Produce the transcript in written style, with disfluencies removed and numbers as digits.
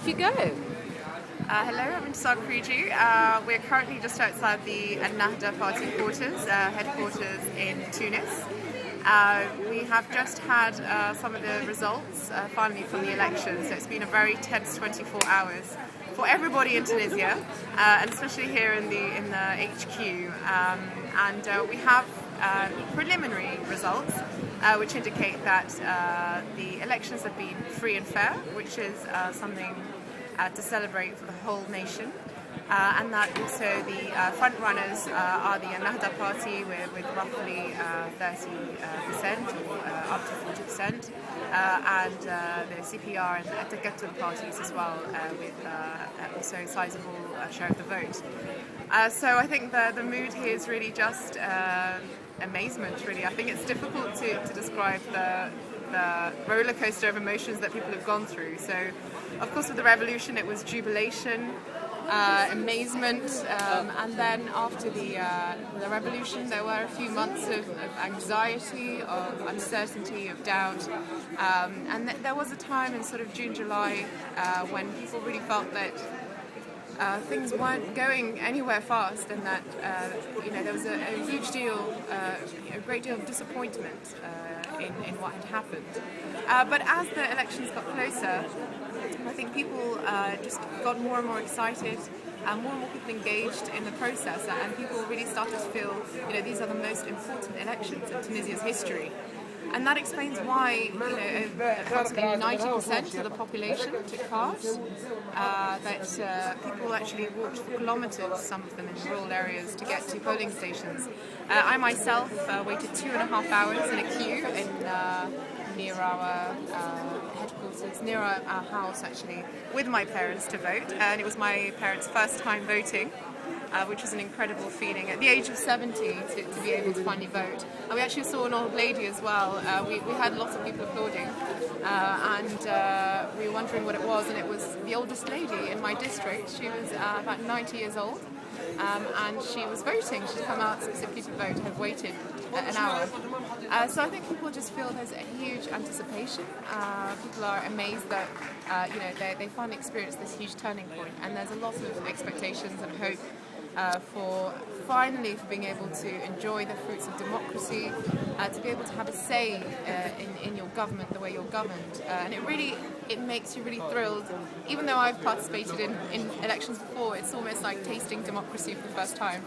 off you go. Hello, I'm Intissar Ghannouchi. We're currently just outside the An-Nahda party headquarters in Tunis. We have just had some of the results finally from the election, so it's been a very tense 24 hours for everybody in Tunisia, and especially here in the HQ. We have preliminary results which indicate that the elections have been free and fair, which is something to celebrate for the whole nation, and that also the front runners are the An-Nahda party with roughly 30% or up to 40%, and the CPR and Attaqatul parties as well, with also a sizable share of the vote. So I think the mood here is really just amazement, really. I think it's difficult to describe the roller coaster of emotions that people have gone through. So, of course, with the revolution, it was jubilation, amazement, and then after the revolution, there were a few months of anxiety, of uncertainty, of doubt, and there was a time in sort of June, July, when people really felt that things weren't going anywhere fast, and that there was a huge deal, a great deal of disappointment in what had happened. But as the elections got closer, I think people just got more and more excited, and more people engaged in the process, and people really started to feel, these are the most important elections in Tunisia's history. And that explains why, approximately 90% of the population took part, that people actually walked for kilometres, some of them in rural areas, to get to polling stations. I myself waited 2.5 hours in a queue near our headquarters, near our house actually, with my parents to vote, and it was my parents' first time voting. Which was an incredible feeling at the age of 70 to be able to finally vote. And we actually saw an old lady as well. We had lots of people applauding, and we were wondering what it was, and it was the oldest lady in my district. She was about 90 years old, and she was voting. She'd come out specifically to vote, had waited an hour. So I think people just feel there's a huge anticipation. People are amazed that they finally experienced this huge turning point, and there's a lot of expectations and hope for being able to enjoy the fruits of democracy, to be able to have a say in your government, the way you're governed, and it makes you really thrilled. Even though I've participated in elections before, it's almost like tasting democracy for the first time.